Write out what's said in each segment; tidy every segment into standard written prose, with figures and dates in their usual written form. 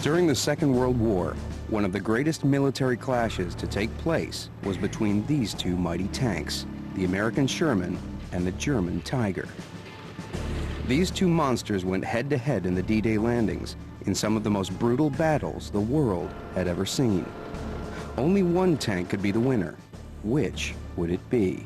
During the Second World War, one of the greatest military clashes to take place was between these two mighty tanks, the American Sherman and the German Tiger. These two monsters went head-to-head in the D-Day landings in some of the most brutal battles the world had ever seen. Only one tank could be the winner. Which would it be?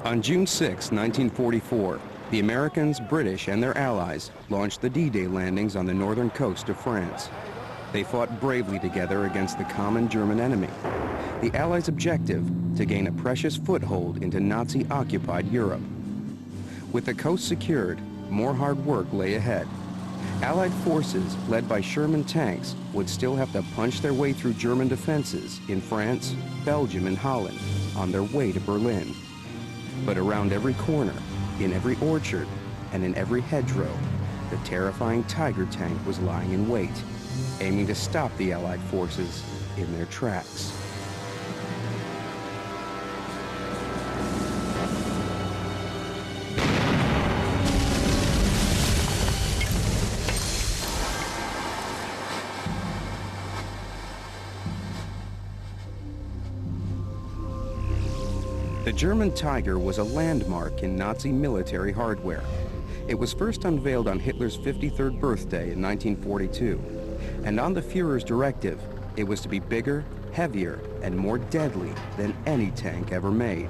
On June 6, 1944, the Americans, British, and their allies launched the D-Day landings on the northern coast of France. They fought bravely together against the common German enemy. The Allies' objective, to gain a precious foothold into Nazi-occupied Europe. With the coast secured, more hard work lay ahead. Allied forces, led by Sherman tanks, would still have to punch their way through German defenses in France, Belgium, and Holland on their way to Berlin. But around every corner, in every orchard, and in every hedgerow, the terrifying Tiger tank was lying in wait, aiming to stop the Allied forces in their tracks. The German Tiger was a landmark in Nazi military hardware. It was first unveiled on Hitler's 53rd birthday in 1942, and on the Führer's directive, it was to be bigger, heavier, and more deadly than any tank ever made.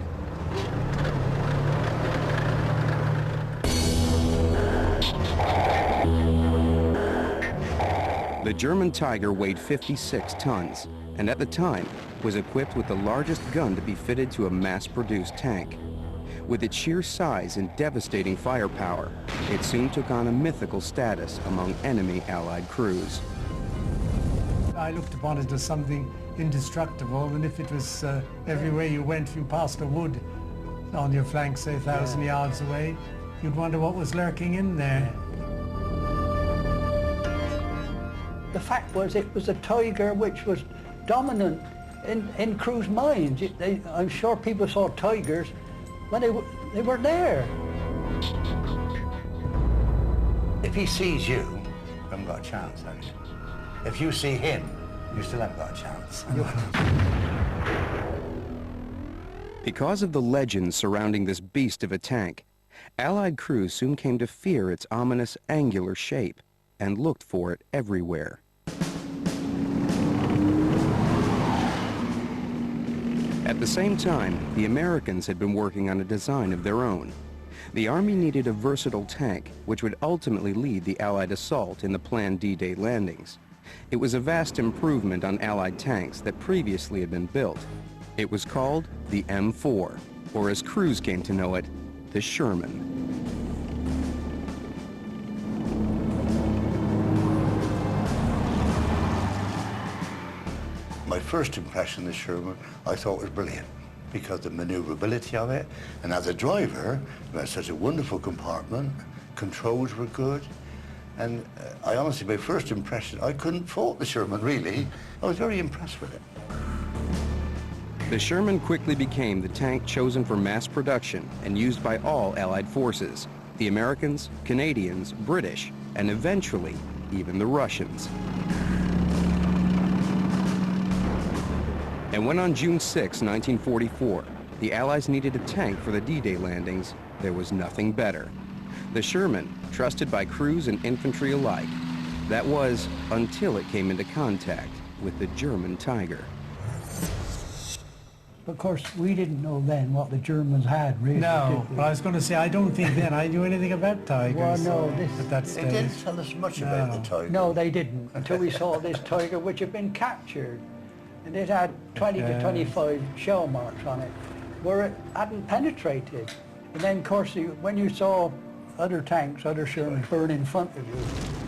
The German Tiger weighed 56 tons, and at the time was equipped with the largest gun to be fitted to a mass-produced tank. With its sheer size and devastating firepower, it soon took on a mythical status among enemy Allied crews. I looked upon it as something indestructible, and if it was everywhere you went, if you passed a wood on your flank, say 1,000 yards away, you'd wonder what was lurking in there. The fact was, it was a Tiger which was dominant in crews' minds. I'm sure people saw Tigers when they were there. If he sees you, you haven't got a chance, have you? If you see him, you still haven't got a chance. Because of the legends surrounding this beast of a tank, Allied crews soon came to fear its ominous angular shape and looked for it everywhere. At the same time, the Americans had been working on a design of their own. The Army needed a versatile tank which would ultimately lead the Allied assault in the planned D-Day landings. It was a vast improvement on Allied tanks that previously had been built. It was called the M4, or as crews came to know it, the Sherman. My first impression of the Sherman, I thought was brilliant because of the maneuverability of it. And as a driver, it had such a wonderful compartment, controls were good. And I honestly, my first impression, I couldn't fault the Sherman, really. I was very impressed with it. The Sherman quickly became the tank chosen for mass production and used by all Allied forces, the Americans, Canadians, British, and eventually, even the Russians. And when on June 6, 1944, the Allies needed a tank for the D-Day landings, there was nothing better. The Sherman, trusted by crews and infantry alike. That was until it came into contact with the German Tiger. Of course, we didn't know then what the Germans had, really. No, but I was going to say, I don't think then I knew anything about Tigers. Well, no, at that stage. They didn't tell us much about the Tiger. No, they didn't, until we saw this Tiger, which had been captured. And it had 20 to 25 shell marks on it, where it hadn't penetrated. And then, of course, when you saw other tanks, other Shermans burn in front of you,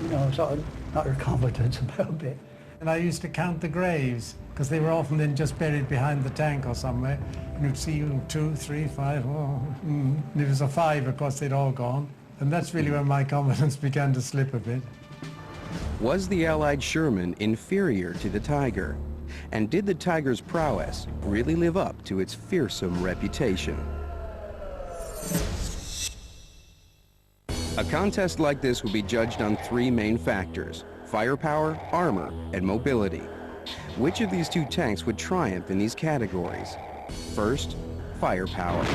you know, sort of not your confidence about it. And I used to count the graves, because they were often then just buried behind the tank or somewhere. And you'd see 2, 3, 5, and if it was a 5, of course, they'd all gone. And that's really when my confidence began to slip a bit. Was the Allied Sherman inferior to the Tiger? And did the Tiger's prowess really live up to its fearsome reputation? A contest like this will be judged on three main factors: firepower, armor, and mobility. Which of these two tanks would triumph in these categories? First, firepower.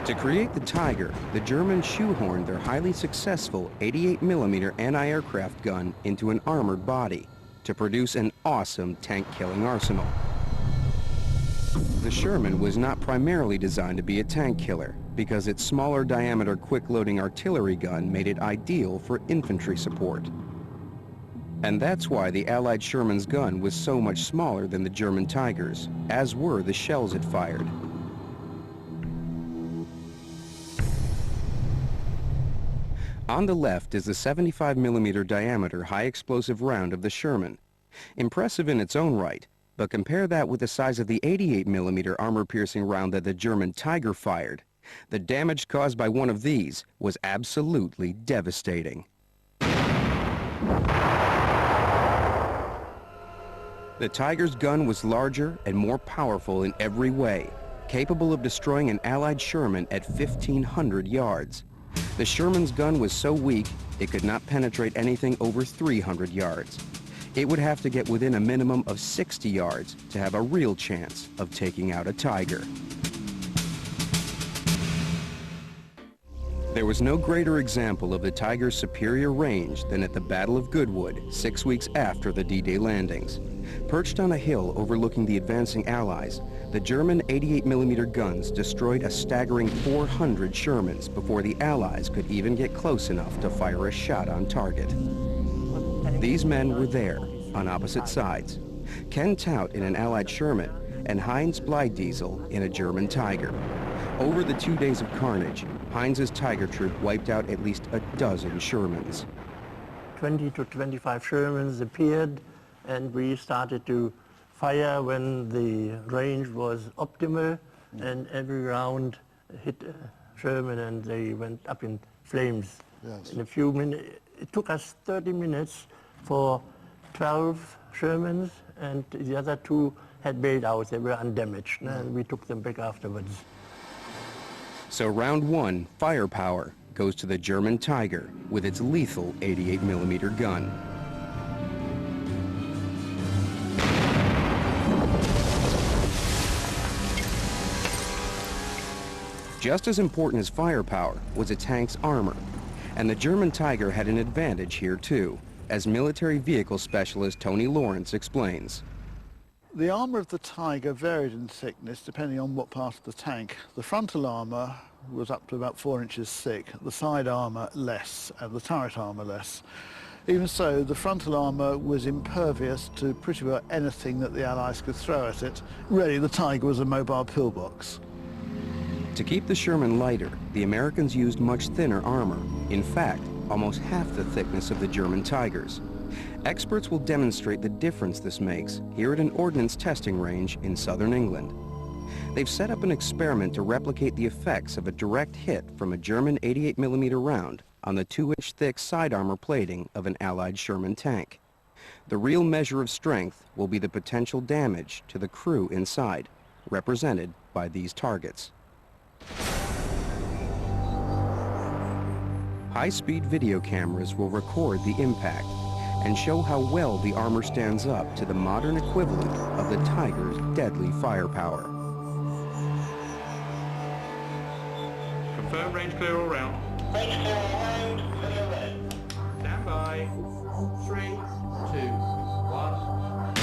To create the Tiger, the Germans shoehorned their highly successful 88mm anti-aircraft gun into an armored body to produce an awesome tank-killing arsenal. The Sherman was not primarily designed to be a tank killer because its smaller diameter quick-loading artillery gun made it ideal for infantry support. And that's why the Allied Sherman's gun was so much smaller than the German Tigers, as were the shells it fired. On the left is the 75mm diameter high-explosive round of the Sherman. Impressive in its own right, but compare that with the size of the 88mm armor-piercing round that the German Tiger fired. The damage caused by one of these was absolutely devastating. The Tiger's gun was larger and more powerful in every way, capable of destroying an Allied Sherman at 1,500 yards. The Sherman's gun was so weak, it could not penetrate anything over 300 yards. It would have to get within a minimum of 60 yards to have a real chance of taking out a Tiger. There was no greater example of the Tiger's superior range than at the Battle of Goodwood, 6 weeks after the D-Day landings. Perched on a hill overlooking the advancing Allies, the German 88mm guns destroyed a staggering 400 Shermans before the Allies could even get close enough to fire a shot on target. These men were there, on opposite sides. Ken Tout in an Allied Sherman and Heinz Bleidiesel in a German Tiger. Over the 2 days of carnage, Heinz's Tiger troop wiped out at least a dozen Shermans. 20 to 25 Shermans appeared, and we started to fire when the range was optimal, and every round hit a Sherman and they went up in flames. Yes. In a few minutes, it took us 30 minutes for 12 Shermans, and the other two had bailed out. They were undamaged, and we took them back afterwards. So round one, firepower, goes to the German Tiger with its lethal 88mm gun. Just as important as firepower was a tank's armor, and the German Tiger had an advantage here too, as military vehicle specialist Tony Lawrence explains. The armour of the Tiger varied in thickness depending on what part of the tank. The frontal armour was up to about 4 inches thick, the side armour less, and the turret armour less. Even so, the frontal armour was impervious to pretty well anything that the Allies could throw at it. Really, the Tiger was a mobile pillbox. To keep the Sherman lighter, the Americans used much thinner armor. In fact, almost half the thickness of the German Tigers. Experts will demonstrate the difference this makes here at an ordnance testing range in southern England. They've set up an experiment to replicate the effects of a direct hit from a German 88mm round on the 2-inch thick side armor plating of an Allied Sherman tank. The real measure of strength will be the potential damage to the crew inside, represented by these targets. High-speed video cameras will record the impact and show how well the armor stands up to the modern equivalent of the Tiger's deadly firepower. Confirm range clear all round. Range clear all round, clear red. Stand by. 3, 2, 1.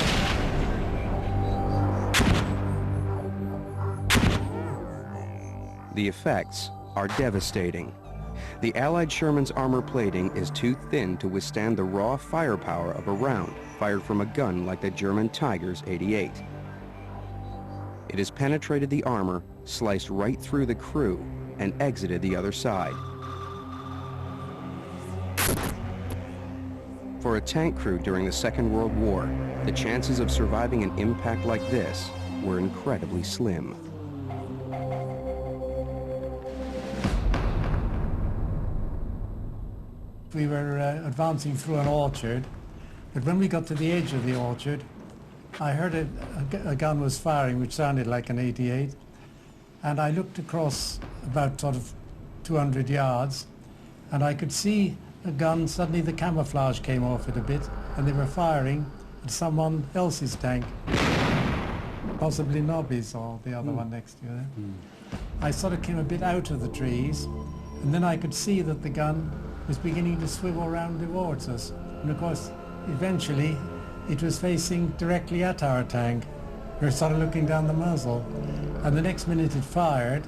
The effects are devastating. The Allied Sherman's armor plating is too thin to withstand the raw firepower of a round fired from a gun like the German Tiger's 88. It has penetrated the armor, sliced right through the crew, and exited the other side. For a tank crew during the Second World War, the chances of surviving an impact like this were incredibly slim. We were advancing through an orchard, but when we got to the edge of the orchard, I heard a gun was firing, which sounded like an 88, and I looked across about sort of 200 yards, and I could see a gun. Suddenly the camouflage came off it a bit, and they were firing at someone else's tank, possibly Nobby's or the other one next to you there. I sort of came a bit out of the trees, and then I could see that the gun was beginning to swivel around towards us. And of course, eventually, it was facing directly at our tank. We were sort of looking down the muzzle. And the next minute it fired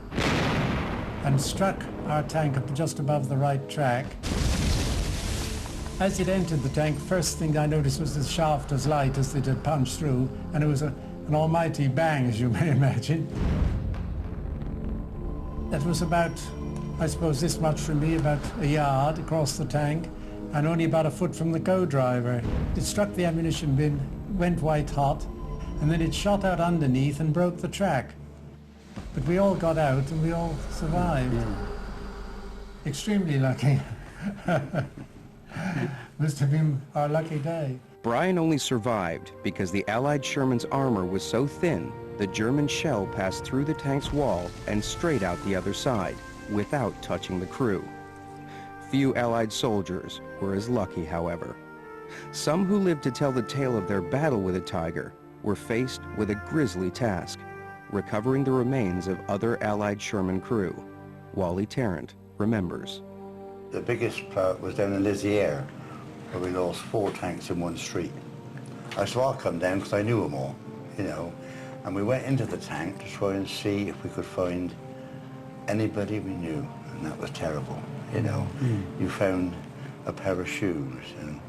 and struck our tank up just above the right track. As it entered the tank, first thing I noticed was the shaft as light as it had punched through, and it was an almighty bang, as you may imagine. That was about, I suppose, this much from me, about a yard across the tank, and only about a foot from the co-driver. It struck the ammunition bin, went white hot, and then it shot out underneath and broke the track. But we all got out and we all survived. Extremely lucky. Must have been our lucky day. Brian only survived because the Allied Sherman's armor was so thin, the German shell passed through the tank's wall and straight out the other side, without touching the crew. Few Allied soldiers were as lucky, however. Some who lived to tell the tale of their battle with a Tiger were faced with a grisly task, recovering the remains of other Allied Sherman crew. Wally Tarrant remembers. The biggest part was down in Lisieux, where we lost 4 tanks in one street. So I come down because I knew them all, you know, and we went into the tank to try and see if we could find anybody we knew, and that was terrible, you know. You found a pair of shoes, and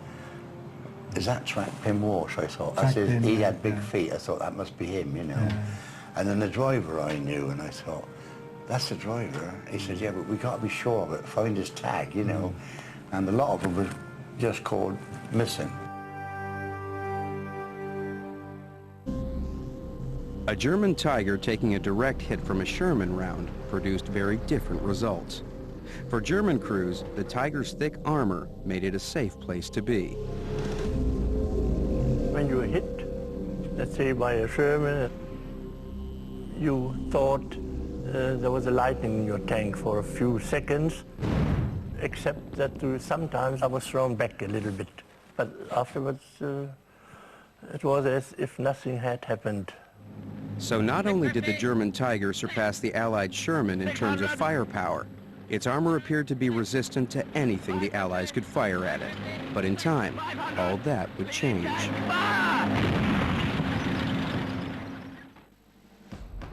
is that Track Pin Walsh? I thought. I said, he had big feet. I thought that must be him, you know. And then the driver I knew, and I thought, that's the driver. He said, yeah, but we got to be sure of it, find his tag, you know. And a lot of them were just called missing. A German Tiger taking a direct hit from a Sherman round produced very different results. For German crews, the Tiger's thick armor made it a safe place to be. When you were hit, let's say by a Sherman, you thought there was a lightning in your tank for a few seconds, except that sometimes I was thrown back a little bit. But afterwards, it was as if nothing had happened. So not only did the German Tiger surpass the Allied Sherman in terms of firepower, its armor appeared to be resistant to anything the Allies could fire at it. But in time, all that would change.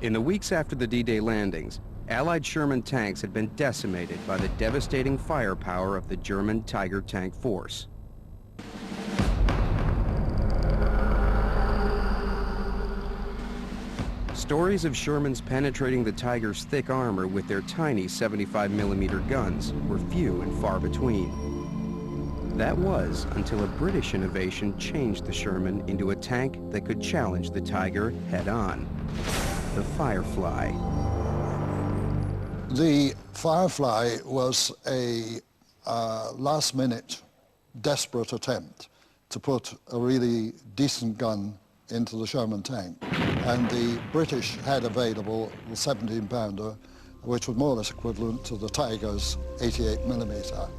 In the weeks after the D-Day landings, Allied Sherman tanks had been decimated by the devastating firepower of the German Tiger tank force. Stories of Shermans penetrating the Tiger's thick armor with their tiny 75mm guns were few and far between. That was until a British innovation changed the Sherman into a tank that could challenge the Tiger head-on. The Firefly. The Firefly was a last-minute, desperate attempt to put a really decent gun into the Sherman tank. And the British had available the 17-pounder, which was more or less equivalent to the Tiger's 88mm.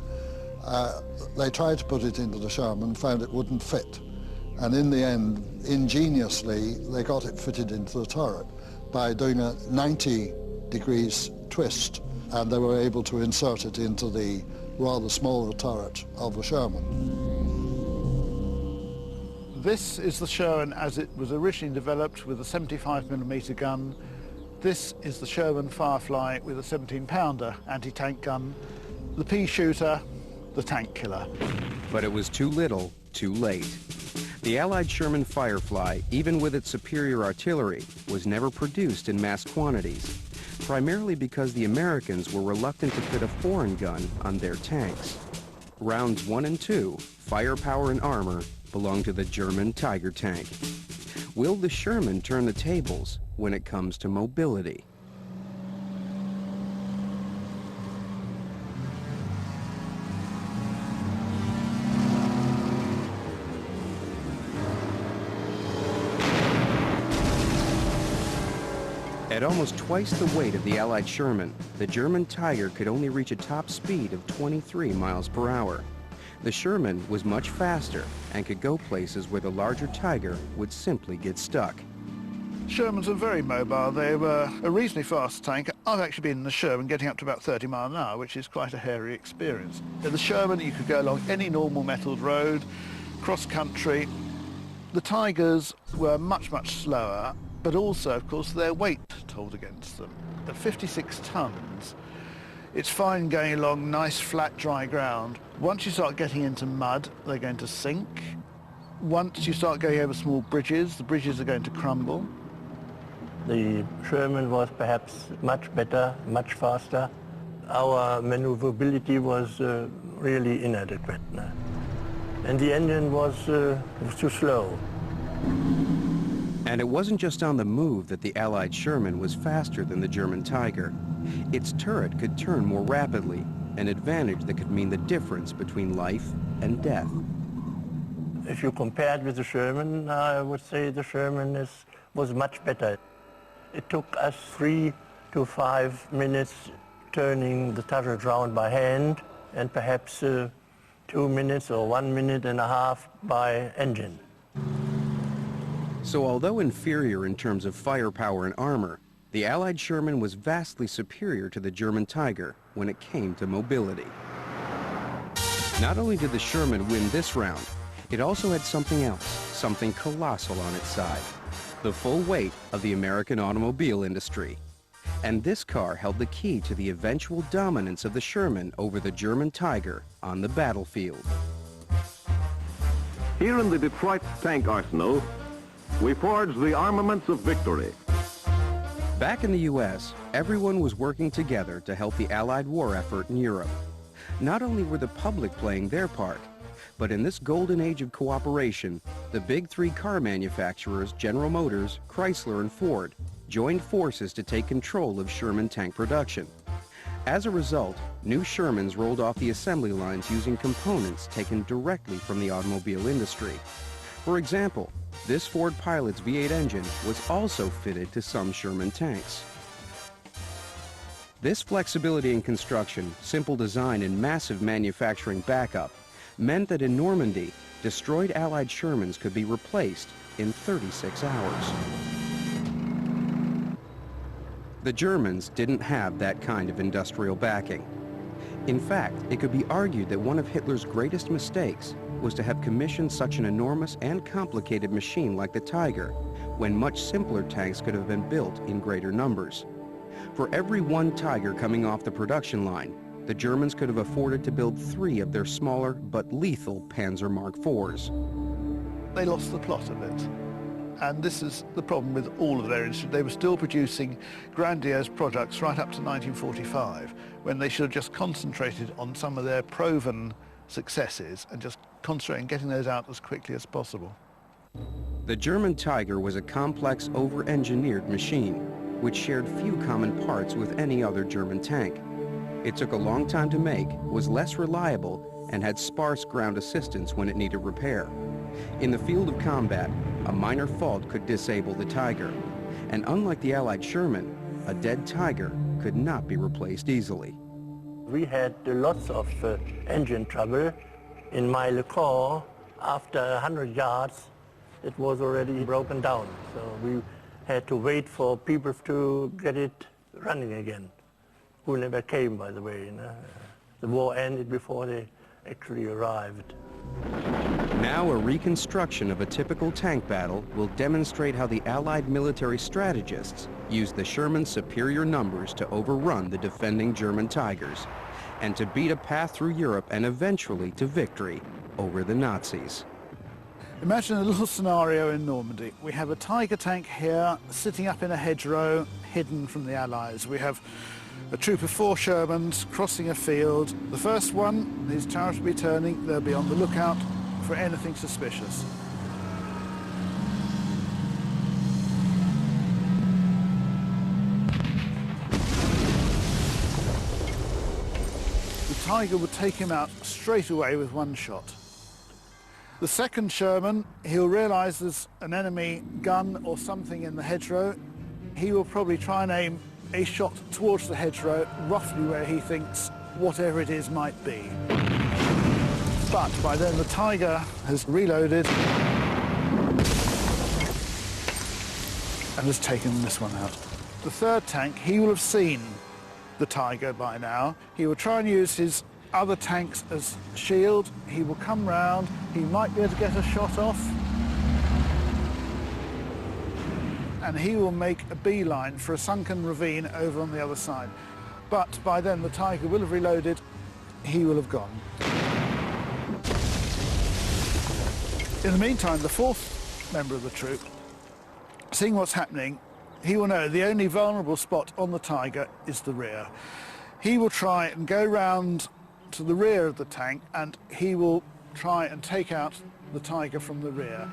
They tried to put it into the Sherman, found it wouldn't fit. And in the end, ingeniously, they got it fitted into the turret by doing a 90 degrees twist, and they were able to insert it into the rather smaller turret of the Sherman. This is the Sherman as it was originally developed with a 75mm gun. This is the Sherman Firefly with a 17-pounder anti-tank gun. The pea shooter, the tank killer. But it was too little, too late. The Allied Sherman Firefly, even with its superior artillery, was never produced in mass quantities, primarily because the Americans were reluctant to fit a foreign gun on their tanks. Rounds 1 and 2, firepower and armor, belong to the German Tiger tank. Will the Sherman turn the tables when it comes to mobility? At almost twice the weight of the Allied Sherman, the German Tiger could only reach a top speed of 23 miles per hour. The Sherman was much faster and could go places where the larger Tiger would simply get stuck. Shermans are very mobile. They were a reasonably fast tank. I've actually been in the Sherman getting up to about 30 miles an hour, which is quite a hairy experience. In the Sherman, you could go along any normal metalled road, cross-country. The Tigers were much, much slower, but also, of course, their weight told against them. At 56 tons, it's fine going along nice, flat, dry ground. Once you start getting into mud, they're going to sink. Once you start going over small bridges, the bridges are going to crumble. The Sherman was perhaps much better, much faster. Our maneuverability was really inadequate. And the engine was too slow. And it wasn't just on the move that the Allied Sherman was faster than the German Tiger. Its turret could turn more rapidly, an advantage that could mean the difference between life and death. If you compared with the Sherman, I would say the Sherman was much better. It took us 3 to 5 minutes turning the turret round by hand, and perhaps 2 minutes or 1.5 minutes by engine. So although inferior in terms of firepower and armor, the Allied Sherman was vastly superior to the German Tiger when it came to mobility. Not only did the Sherman win this round, it also had something else, something colossal on its side: the full weight of the American automobile industry. And this car held the key to the eventual dominance of the Sherman over the German Tiger on the battlefield. Here in the Detroit tank arsenal, we forged the armaments of victory. Back in the U.S., everyone was working together to help the Allied war effort in Europe. Not only were the public playing their part, but in this golden age of cooperation, the big three car manufacturers, General Motors, Chrysler, and Ford, joined forces to take control of Sherman tank production. As a result, new Shermans rolled off the assembly lines using components taken directly from the automobile industry. For example, this Ford Pilot's V8 engine was also fitted to some Sherman tanks. This flexibility in construction, simple design, and massive manufacturing backup meant that in Normandy, destroyed Allied Shermans could be replaced in 36 hours. The Germans didn't have that kind of industrial backing. In fact, it could be argued that one of Hitler's greatest mistakes was to have commissioned such an enormous and complicated machine like the Tiger, when much simpler tanks could have been built in greater numbers. For every one Tiger coming off the production line, the Germans could have afforded to build 3 of their smaller but lethal Panzer Mark IVs. They lost the plot of it. And this is the problem with all of their industry. They were still producing grandiose products right up to 1945, when they should have just concentrated on some of their proven successes and just concentrate on getting those out as quickly as possible. The German Tiger was a complex, over-engineered machine, which shared few common parts with any other German tank. It took a long time to make, was less reliable, and had sparse ground assistance when it needed repair. In the field of combat, a minor fault could disable the Tiger. And unlike the Allied Sherman, a dead Tiger could not be replaced easily. We had lots of engine trouble. In my Le Corps, after 100 yards, it was already broken down. So we had to wait for people to get it running again, who never came, by the way. The war ended before they actually arrived. Now a reconstruction of a typical tank battle will demonstrate how the Allied military strategists used the Sherman's superior numbers to overrun the defending German Tigers, and to beat a path through Europe and eventually to victory over the Nazis. Imagine a little scenario in Normandy. We have a Tiger tank here, sitting up in a hedgerow, hidden from the Allies. We have a troop of 4 Shermans crossing a field. The first one, his turret will be turning. They'll be on the lookout for anything suspicious. The Tiger would take him out straight away with one shot. The second Sherman, he'll realise there's an enemy gun or something in the hedgerow. he will probably try and aim a shot towards the hedgerow, roughly where he thinks whatever it is might be. But by then the Tiger has reloaded and has taken this one out. The third tank, he will have seen the Tiger by now. He will try and use his other tanks as shield. He will come round. He might be able to get a shot off. And he will make a beeline for a sunken ravine over on the other side. But by then the Tiger will have reloaded. He will have gone. In the meantime, the fourth member of the troop, seeing what's happening, he will know the only vulnerable spot on the Tiger is the rear. He will try and go round to the rear of the tank, and he will try and take out the Tiger from the rear.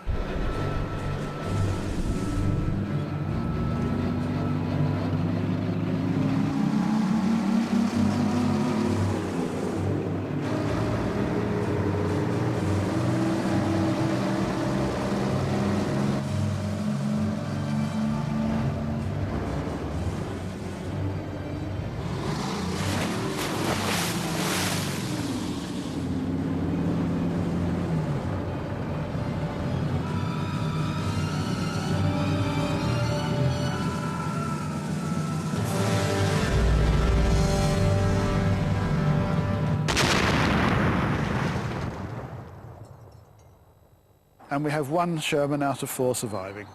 And we have one Sherman out of 4 surviving.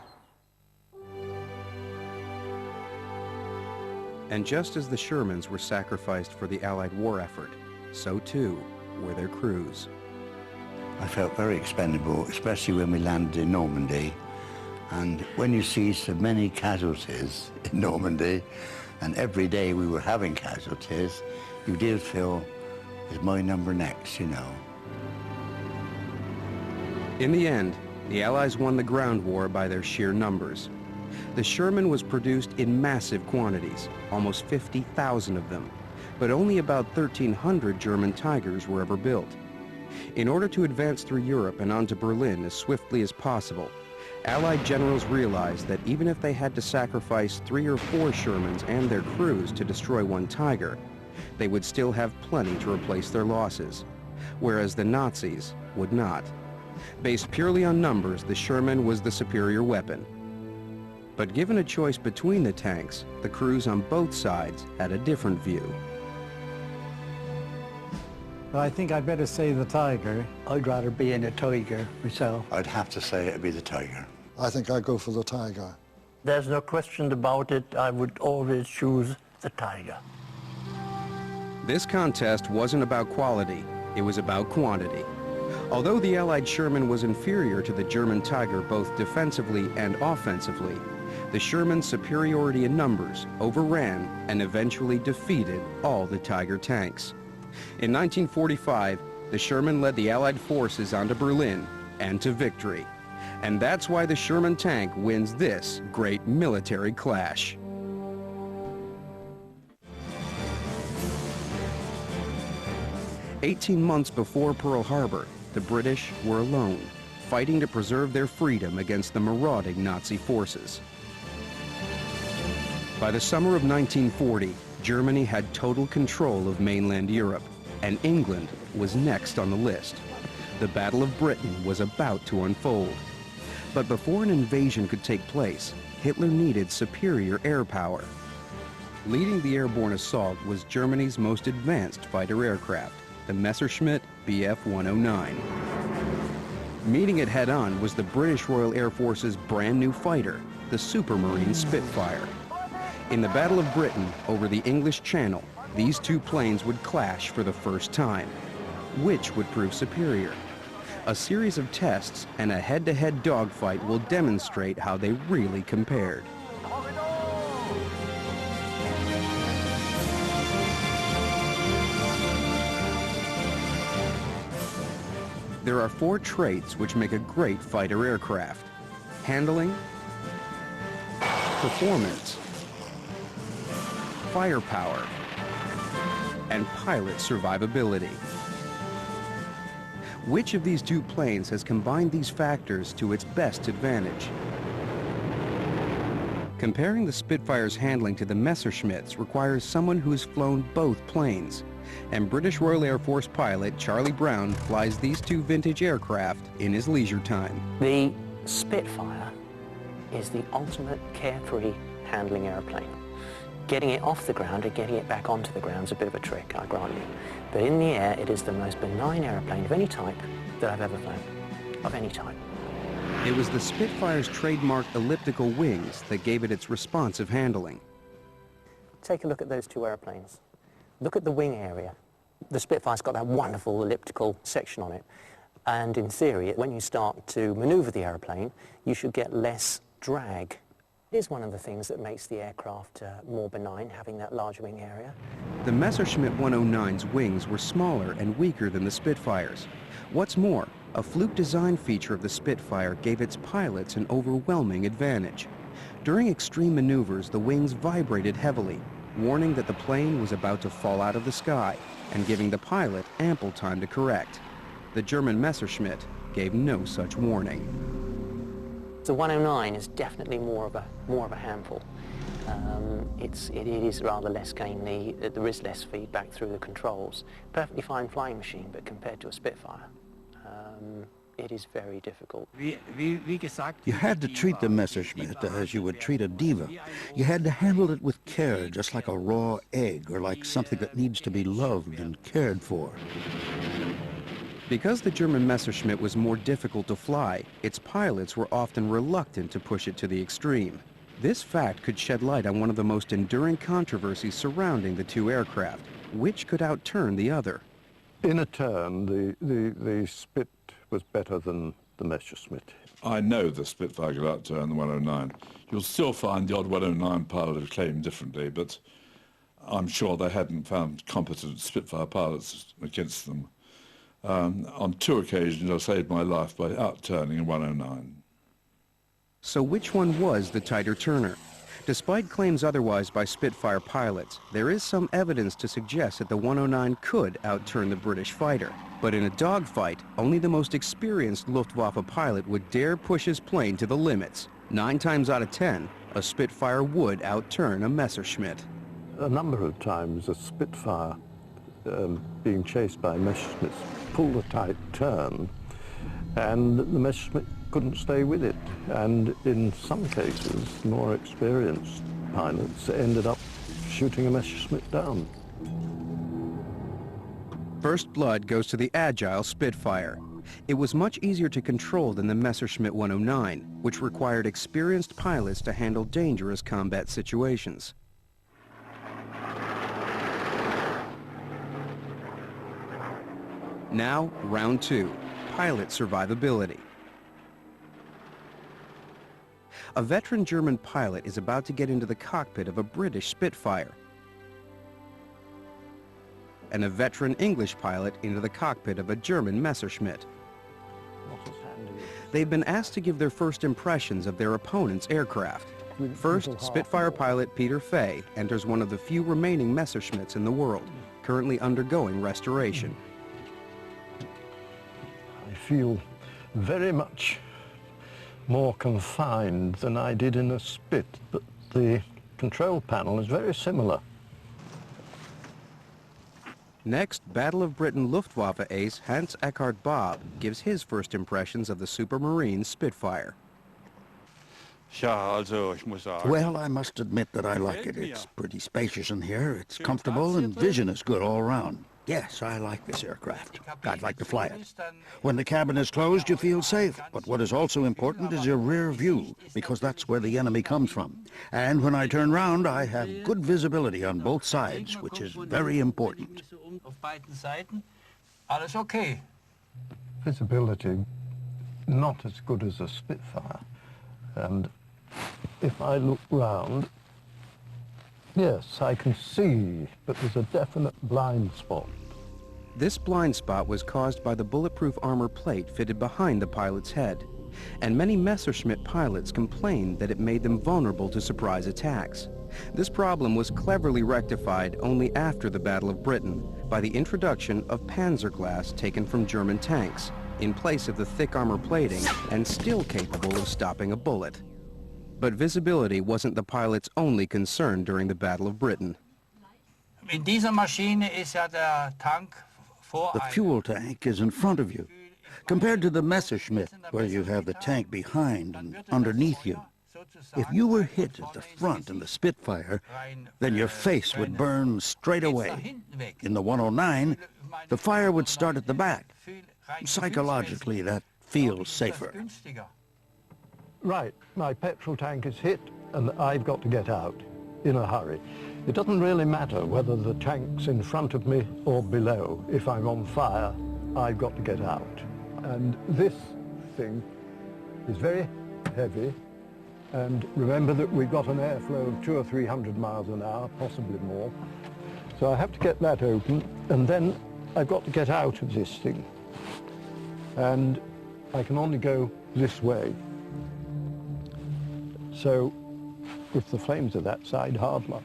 And just as the Shermans were sacrificed for the Allied war effort, so too were their crews. I felt very expendable, especially when we landed in Normandy. And when you see so many casualties in Normandy, and every day we were having casualties, you did feel, is my number next, you know. In the end, the Allies won the ground war by their sheer numbers. The Sherman was produced in massive quantities, almost 50,000 of them, but only about 1,300 German Tigers were ever built. In order to advance through Europe and onto Berlin as swiftly as possible, Allied generals realized that even if they had to sacrifice 3 or 4 Shermans and their crews to destroy one Tiger, they would still have plenty to replace their losses, whereas the Nazis would not. Based purely on numbers, the Sherman was the superior weapon. But given a choice between the tanks, the crews on both sides had a different view. Well, I think I'd better say the Tiger. I'd rather be in a Tiger myself. I'd have to say it'd be the Tiger. I think I'd go for the Tiger. There's no question about it. I would always choose the Tiger. This contest wasn't about quality, it was about quantity. Although the Allied Sherman was inferior to the German Tiger both defensively and offensively, the Sherman's superiority in numbers overran and eventually defeated all the Tiger tanks. In 1945, the Sherman led the Allied forces onto Berlin and to victory. And that's why the Sherman tank wins this great military clash. "18 months before Pearl Harbor, the British were alone, fighting to preserve their freedom against the marauding Nazi forces. By the summer of 1940, Germany had total control of mainland Europe, and England was next on the list. The Battle of Britain was about to unfold. But before an invasion could take place, Hitler needed superior air power. Leading the airborne assault was Germany's most advanced fighter aircraft, the Messerschmitt Bf-109. Meeting it head-on was the British Royal Air Force's brand new fighter, the Supermarine Spitfire. In the Battle of Britain over the English Channel, these two planes would clash for the first time. Which would prove superior? A series of tests and a head-to-head dogfight will demonstrate how they really compared. There are 4 traits which make a great fighter aircraft: handling, performance, firepower, and pilot survivability. Which of these 2 planes has combined these factors to its best advantage? Comparing the Spitfire's handling to the Messerschmitts requires someone who's flown both planes. And British Royal Air Force pilot Charlie Brown flies these two vintage aircraft in his leisure time. The Spitfire is the ultimate carefree handling airplane. Getting it off the ground and getting it back onto the ground is a bit of a trick, I grant you. But in the air, it is the most benign airplane of any type that I've ever flown, of any type. It was the Spitfire's trademark elliptical wings that gave it its responsive handling. Take a look at those two airplanes. Look at the wing area. The Spitfire's got that wonderful elliptical section on it. And in theory, when you start to maneuver the airplane, you should get less drag. It is one of the things that makes the aircraft more benign, having that large wing area. The Messerschmitt 109's wings were smaller and weaker than the Spitfire's. What's more, a fluke design feature of the Spitfire gave its pilots an overwhelming advantage. During extreme maneuvers, the wings vibrated heavily, warning that the plane was about to fall out of the sky and giving the pilot ample time to correct. The German Messerschmitt gave no such warning. The 109 is definitely more of a handful. It is rather less gamely. There is less feedback through the controls. Perfectly fine flying machine, but compared to a Spitfire, it is very difficult. You had to treat the Messerschmitt as you would treat a diva. You had to handle it with care, just like a raw egg or like something that needs to be loved and cared for. Because the German Messerschmitt was more difficult to fly, its pilots were often reluctant to push it to the extreme. This fact could shed light on one of the most enduring controversies surrounding the two aircraft. Which could outturn the other? In a turn, the Spit was better than the Messerschmitt. I know the Spitfire could outturn the 109. You'll still find the odd 109 pilot who claimed differently, but I'm sure they hadn't found competent Spitfire pilots against them. On 2 occasions, I saved my life by outturning a 109. So which one was the tighter turner? Despite claims otherwise by Spitfire pilots, there is some evidence to suggest that the 109 could outturn the British fighter. But in a dogfight, only the most experienced Luftwaffe pilot would dare push his plane to the limits. 9 times out of 10, a Spitfire would outturn a Messerschmitt. A number of times, a Spitfire being chased by Messerschmitts pulled a tight turn, and the Messerschmitt couldn't stay with it. And in some cases, more experienced pilots ended up shooting a Messerschmitt down. First blood goes to the agile Spitfire. It was much easier to control than the Messerschmitt 109, which required experienced pilots to handle dangerous combat situations. Now, round 2, pilot survivability. A veteran German pilot is about to get into the cockpit of a British Spitfire, and a veteran English pilot into the cockpit of a German Messerschmitt. They've been asked to give their first impressions of their opponent's aircraft. First, Spitfire pilot Peter Fay enters one of the few remaining Messerschmitts in the world, currently undergoing restoration. I feel very much more confined than I did in a Spit, but the control panel is very similar. Next, Battle of Britain Luftwaffe ace Hans Eckhard Bob gives his first impressions of the Supermarine Spitfire. Well, I must admit that I like it. It's pretty spacious in here, it's comfortable, and vision is good all around. Yes, I like this aircraft. I'd like to fly it. When the cabin is closed, you feel safe. But what is also important is your rear view, because that's where the enemy comes from. And when I turn round, I have good visibility on both sides, which is very important. Visibility, not as good as a Spitfire. And if I look round, yes, I can see, but there's a definite blind spot. This blind spot was caused by the bulletproof armor plate fitted behind the pilot's head, and many Messerschmitt pilots complained that it made them vulnerable to surprise attacks. This problem was cleverly rectified only after the Battle of Britain by the introduction of Panzer glass taken from German tanks, in place of the thick armor plating and still capable of stopping a bullet. But visibility wasn't the pilot's only concern during the Battle of Britain. In dieser Maschine ist ja der Tank vor The fuel tank is in front of you, compared to the Messerschmitt, where you have the tank behind and underneath you. If you were hit at the front in the Spitfire, then your face would burn straight away. In the 109, the fire would start at the back. Psychologically, that feels safer. Right, my petrol tank is hit and I've got to get out in a hurry. It doesn't really matter whether the tank's in front of me or below. If I'm on fire, I've got to get out. And this thing is very heavy. And remember that we've got an airflow of 200 or 300 miles an hour, possibly more. So I have to get that open, and then I've got to get out of this thing. And I can only go this way. So if the flames are that side, hard luck.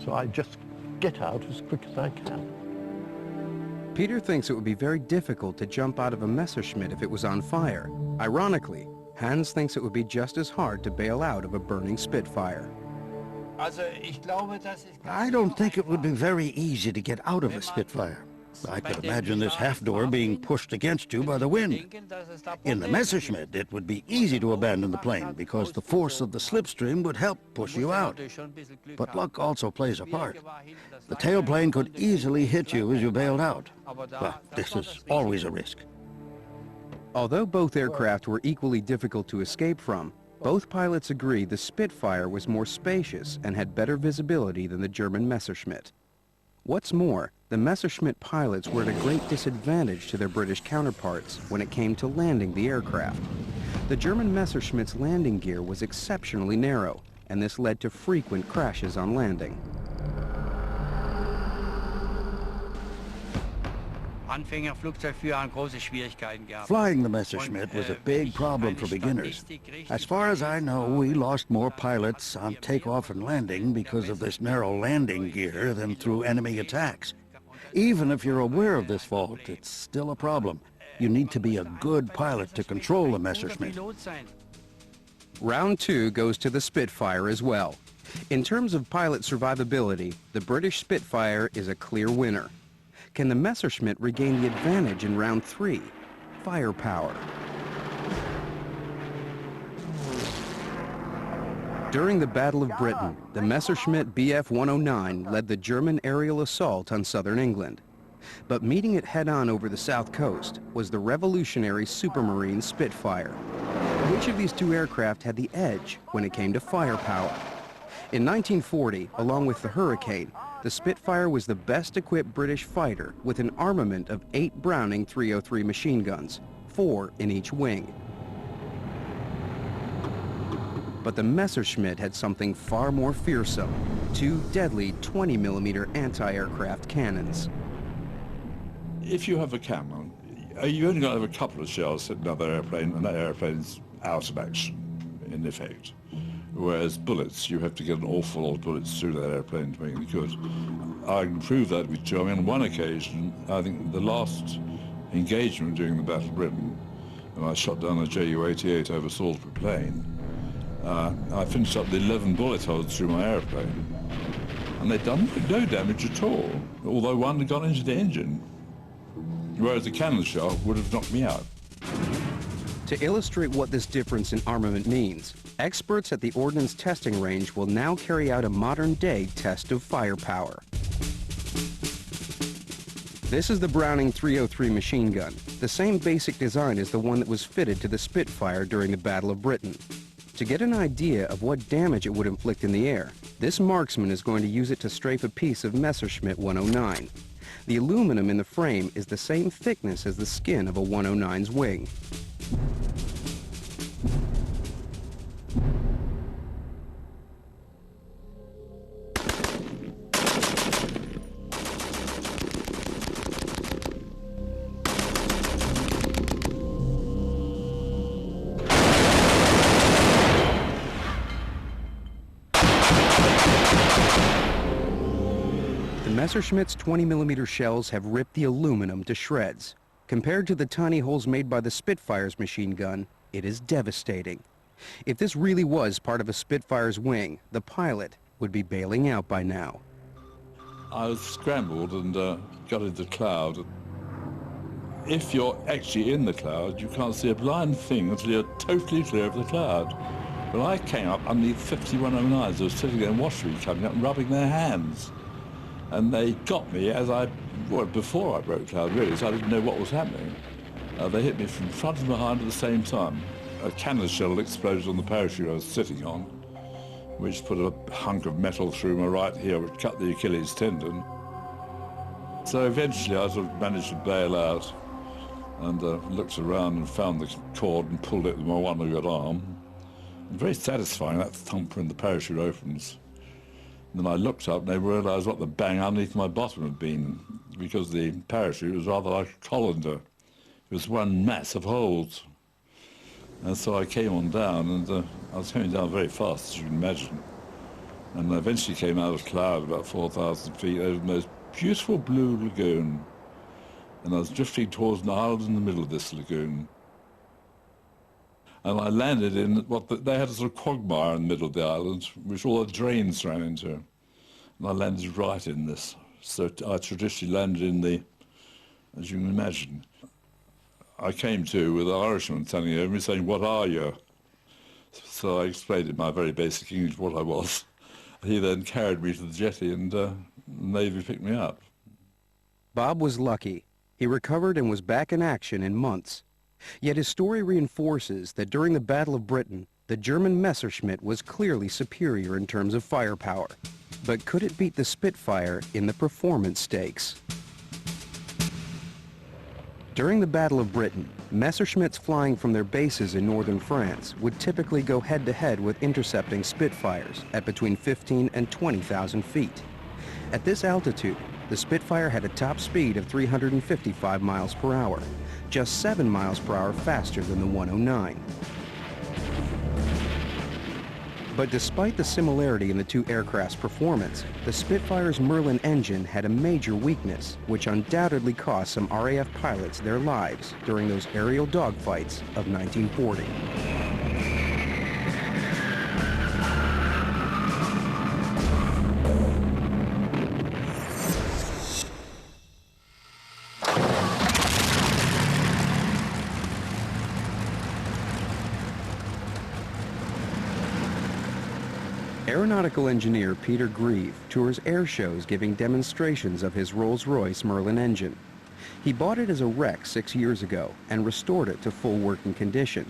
So I just get out as quick as I can. Peter thinks it would be very difficult to jump out of a Messerschmitt if it was on fire. Ironically, Hans thinks it would be just as hard to bail out of a burning Spitfire. I don't think it would be very easy to get out of a Spitfire. I could imagine this half door being pushed against you by the wind. In the Messerschmitt, it would be easy to abandon the plane because the force of the slipstream would help push you out. But luck also plays a part. The tailplane could easily hit you as you bailed out. But this is always a risk. Although both aircraft were equally difficult to escape from, both pilots agree the Spitfire was more spacious and had better visibility than the German Messerschmitt. What's more, the Messerschmitt pilots were at a great disadvantage to their British counterparts when it came to landing the aircraft. The German Messerschmitt's landing gear was exceptionally narrow, and this led to frequent crashes on landing. Flying the Messerschmitt was a big problem for beginners. As far as I know, we lost more pilots on takeoff and landing because of this narrow landing gear than through enemy attacks. Even if you're aware of this fault, it's still a problem. You need to be a good pilot to control the Messerschmitt. Round 2 goes to the Spitfire as well. In terms of pilot survivability, the British Spitfire is a clear winner. Can the Messerschmitt regain the advantage in round 3? Firepower. During the Battle of Britain, the Messerschmitt Bf 109 led the German aerial assault on southern England. But meeting it head-on over the south coast was the revolutionary Supermarine Spitfire. Which of these two aircraft had the edge when it came to firepower? In 1940, along with the Hurricane, the Spitfire was the best-equipped British fighter with an armament of 8 Browning 303 machine guns, 4 in each wing. But the Messerschmitt had something far more fearsome, 2 deadly 20mm anti-aircraft cannons. If you have a cannon, you only got to have a couple of shells hit another airplane, and that airplane's out of action, in effect. Whereas bullets, you have to get an awful lot of bullets through that airplane to make it good. I can prove that with you. I mean, on one occasion, I think the last engagement during the Battle of Britain, when I shot down a Ju-88 over Salisbury Plain, I finished up the 11 bullet holes through my airplane, and they'd done no damage at all, although one had gone into the engine, whereas a cannon shot would have knocked me out. To illustrate what this difference in armament means, experts at the Ordnance Testing Range will now carry out a modern-day test of firepower. This is the Browning 303 machine gun, the same basic design as the one that was fitted to the Spitfire during the Battle of Britain. To get an idea of what damage it would inflict in the air, this marksman is going to use it to strafe a piece of Messerschmitt 109. The aluminum in the frame is the same thickness as the skin of a 109's wing. The Messerschmitt's 20mm shells have ripped the aluminum to shreds. Compared to the tiny holes made by the Spitfire's machine gun, it is devastating. If this really was part of a Spitfire's wing, the pilot would be bailing out by now. I was scrambled and got into the cloud. If you're actually in the cloud, you can't see a blind thing until you're totally clear of the cloud. But I came up underneath 5109s. They were sitting there and watching me coming up and rubbing their hands. And they got me as before I broke cloud, really, so I didn't know what was happening. They hit me from front and behind at the same time. A cannon shell exploded on the parachute I was sitting on, which put a hunk of metal through my right here, which cut the Achilles tendon. So eventually I sort of managed to bail out and looked around and found the cord and pulled it with my one-legged arm. And very satisfying, that thump when the parachute opens. And then I looked up and I realised what the bang underneath my bottom had been, because the parachute was rather like a colander. It was one mass of holes. And so I came on down, and I was coming down very fast, as you can imagine. And I eventually came out of the cloud about 4,000 feet over the most beautiful blue lagoon. And I was drifting towards an island in the middle of this lagoon. And I landed in they had a sort of quagmire in the middle of the island, which all the drains ran into. And I landed right in this. So I traditionally landed in the, as you can imagine. I came to with an Irishman standing over me saying, "What are you?" So I explained in my very basic English what I was. He then carried me to the jetty and the Navy picked me up. Bob was lucky. He recovered and was back in action in months. Yet his story reinforces that during the Battle of Britain, the German Messerschmitt was clearly superior in terms of firepower. But could it beat the Spitfire in the performance stakes? During the Battle of Britain, Messerschmitts flying from their bases in northern France would typically go head-to-head with intercepting Spitfires at between 15 and 20,000 feet. At this altitude, the Spitfire had a top speed of 355 miles per hour, just 7 miles per hour faster than the 109. But despite the similarity in the two aircraft's performance, the Spitfire's Merlin engine had a major weakness, which undoubtedly cost some RAF pilots their lives during those aerial dogfights of 1940. Aeronautical engineer Peter Grieve tours air shows giving demonstrations of his Rolls-Royce Merlin engine. He bought it as a wreck 6 years ago and restored it to full working condition.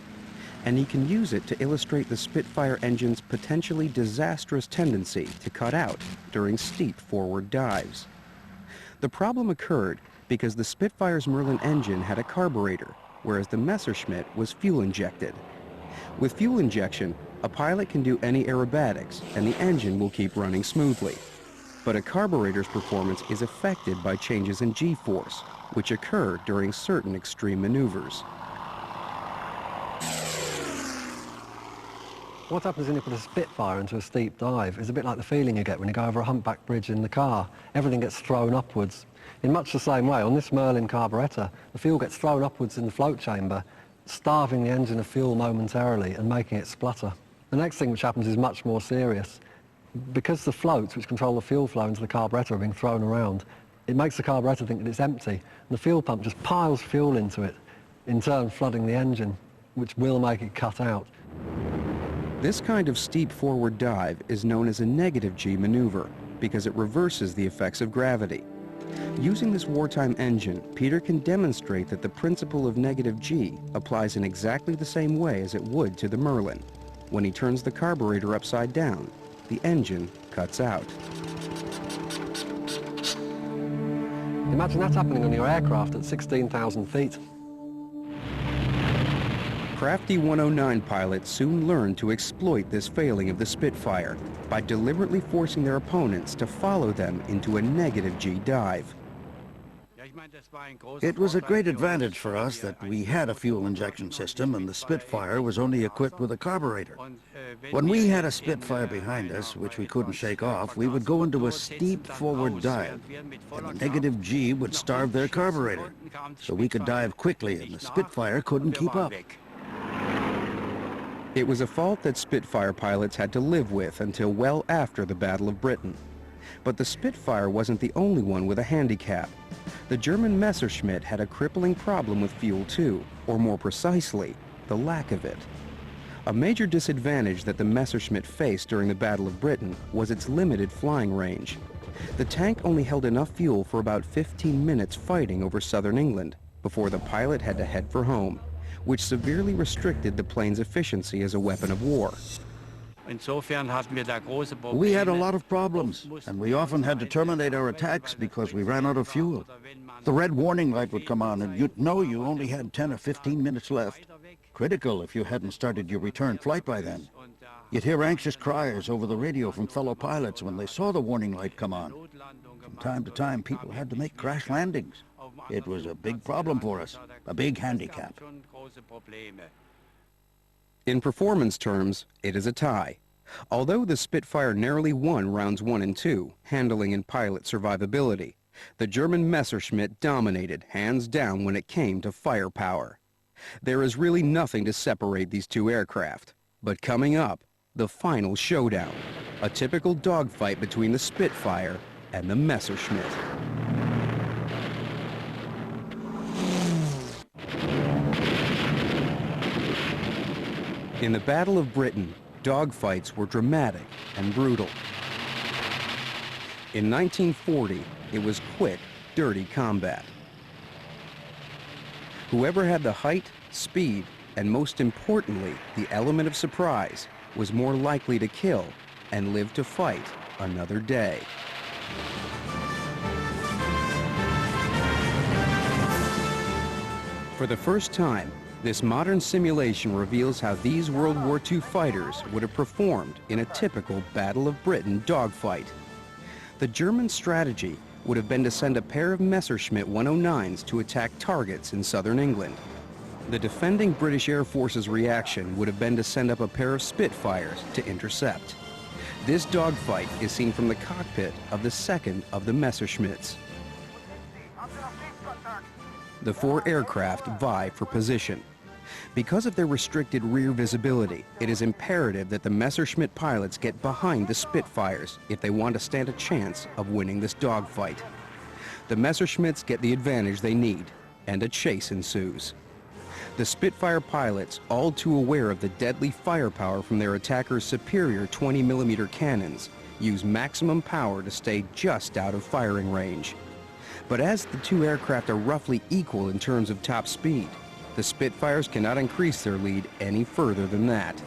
And he can use it to illustrate the Spitfire engine's potentially disastrous tendency to cut out during steep forward dives. The problem occurred because the Spitfire's Merlin engine had a carburetor, whereas the Messerschmitt was fuel injected. With fuel injection, a pilot can do any aerobatics and the engine will keep running smoothly. But a carburetor's performance is affected by changes in G-force, which occur during certain extreme maneuvers. What happens when you put a Spitfire into a steep dive is a bit like the feeling you get when you go over a humpback bridge in the car. Everything gets thrown upwards. In much the same way, on this Merlin carburetor, the fuel gets thrown upwards in the float chamber, starving the engine of fuel momentarily and making it splutter. The next thing which happens is much more serious. Because the floats which control the fuel flow into the carburetor are being thrown around, it makes the carburetor think that it's empty, and the fuel pump just piles fuel into it, in turn flooding the engine, which will make it cut out. This kind of steep forward dive is known as a negative G maneuver because it reverses the effects of gravity. Using this wartime engine, Peter can demonstrate that the principle of negative G applies in exactly the same way as it would to the Merlin. When he turns the carburetor upside down, the engine cuts out. Imagine that happening on your aircraft at 16,000 feet. Crafty 109 pilots soon learned to exploit this failing of the Spitfire by deliberately forcing their opponents to follow them into a negative G dive. It was a great advantage for us that we had a fuel injection system and the Spitfire was only equipped with a carburetor. When we had a Spitfire behind us, which we couldn't shake off, we would go into a steep forward dive, and the negative G would starve their carburetor, so we could dive quickly and the Spitfire couldn't keep up. It was a fault that Spitfire pilots had to live with until well after the Battle of Britain. But the Spitfire wasn't the only one with a handicap. The German Messerschmitt had a crippling problem with fuel too, or more precisely, the lack of it. A major disadvantage that the Messerschmitt faced during the Battle of Britain was its limited flying range. The tank only held enough fuel for about 15 minutes fighting over southern England before the pilot had to head for home, which severely restricted the plane's efficiency as a weapon of war. We had a lot of problems, and we often had to terminate our attacks because we ran out of fuel. The red warning light would come on, and you'd know you only had 10 or 15 minutes left. Critical if you hadn't started your return flight by then. You'd hear anxious cries over the radio from fellow pilots when they saw the warning light come on. From time to time, people had to make crash landings. It was a big problem for us, a big handicap. In performance terms, it is a tie. Although the Spitfire narrowly won rounds 1 and 2, handling and pilot survivability, the German Messerschmitt dominated hands down when it came to firepower. There is really nothing to separate these two aircraft. But coming up, the final showdown, a typical dogfight between the Spitfire and the Messerschmitt. In the Battle of Britain, dogfights were dramatic and brutal. In 1940, it was quick, dirty combat. Whoever had the height, speed, and most importantly, the element of surprise, was more likely to kill and live to fight another day. For the first time, this modern simulation reveals how these World War II fighters would have performed in a typical Battle of Britain dogfight. The German strategy would have been to send a pair of Messerschmitt 109s to attack targets in southern England. The defending British Air Force's reaction would have been to send up a pair of Spitfires to intercept. This dogfight is seen from the cockpit of the second of the Messerschmitts. The four aircraft vie for position. Because of their restricted rear visibility, it is imperative that the Messerschmitt pilots get behind the Spitfires if they want to stand a chance of winning this dogfight. The Messerschmitts get the advantage they need, and a chase ensues. The Spitfire pilots, all too aware of the deadly firepower from their attackers' superior 20mm cannons, use maximum power to stay just out of firing range. But as the two aircraft are roughly equal in terms of top speed, the Spitfires cannot increase their lead any further than that.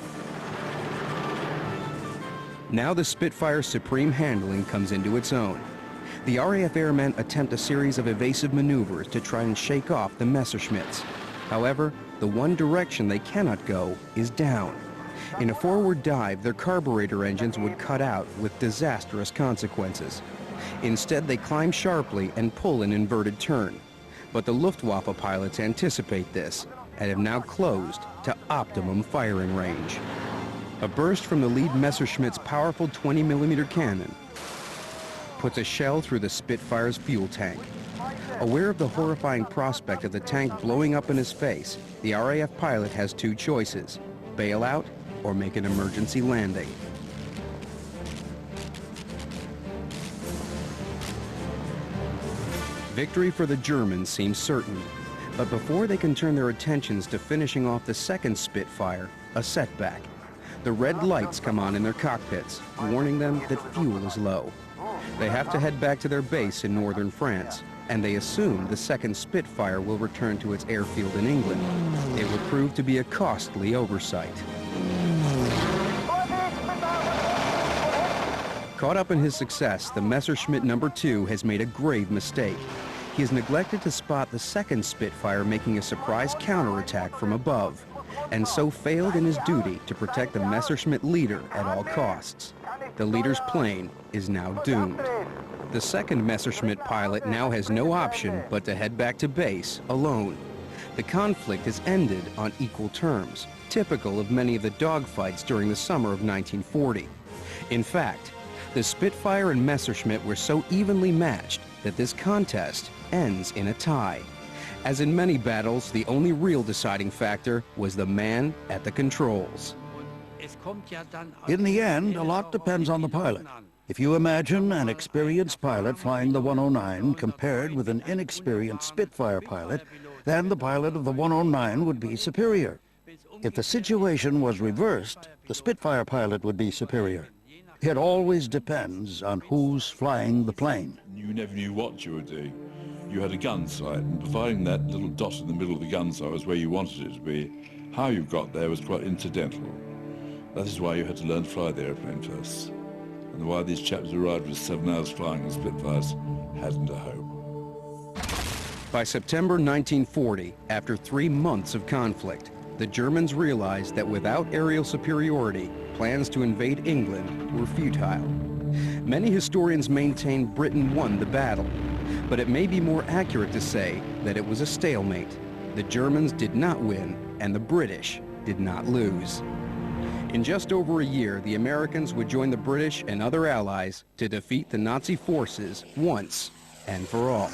Now the Spitfire's supreme handling comes into its own. The RAF airmen attempt a series of evasive maneuvers to try and shake off the Messerschmitts. However, the one direction they cannot go is down. In a forward dive, their carburetor engines would cut out with disastrous consequences. Instead, they climb sharply and pull an inverted turn. But the Luftwaffe pilots anticipate this and have now closed to optimum firing range. A burst from the lead Messerschmitt's powerful 20mm cannon puts a shell through the Spitfire's fuel tank. Aware of the horrifying prospect of the tank blowing up in his face, the RAF pilot has two choices: bail out or make an emergency landing. Victory for the Germans seems certain, but before they can turn their attentions to finishing off the second Spitfire, a setback. The red lights come on in their cockpits, warning them that fuel is low. They have to head back to their base in northern France, and they assume the second Spitfire will return to its airfield in England. It would prove to be a costly oversight. Caught up in his success, the Messerschmitt No. 2 has made a grave mistake. He has neglected to spot the second Spitfire making a surprise counterattack from above, and so failed in his duty to protect the Messerschmitt leader at all costs. The leader's plane is now doomed. The second Messerschmitt pilot now has no option but to head back to base alone. The conflict has ended on equal terms, typical of many of the dogfights during the summer of 1940. In fact, the Spitfire and Messerschmitt were so evenly matched that this contest ends in a tie. As in many battles, the only real deciding factor was the man at the controls. In the end, a lot depends on the pilot. If you imagine an experienced pilot flying the 109 compared with an inexperienced Spitfire pilot, then the pilot of the 109 would be superior. If the situation was reversed, the Spitfire pilot would be superior. It always depends on who's flying the plane. You never knew what you were doing. You had a gun sight, and providing that little dot in the middle of the gun sight was where you wanted it to be, how you got there was quite incidental. That is why you had to learn to fly the airplane first, and why these chaps who arrived with 7 hours flying the Spitfires hadn't a hope. By September 1940, after 3 months of conflict, the Germans realized that without aerial superiority, plans to invade England were futile. Many historians maintain Britain won the battle, but it may be more accurate to say that it was a stalemate. The Germans did not win, and the British did not lose. In just over a year, the Americans would join the British and other allies to defeat the Nazi forces once and for all.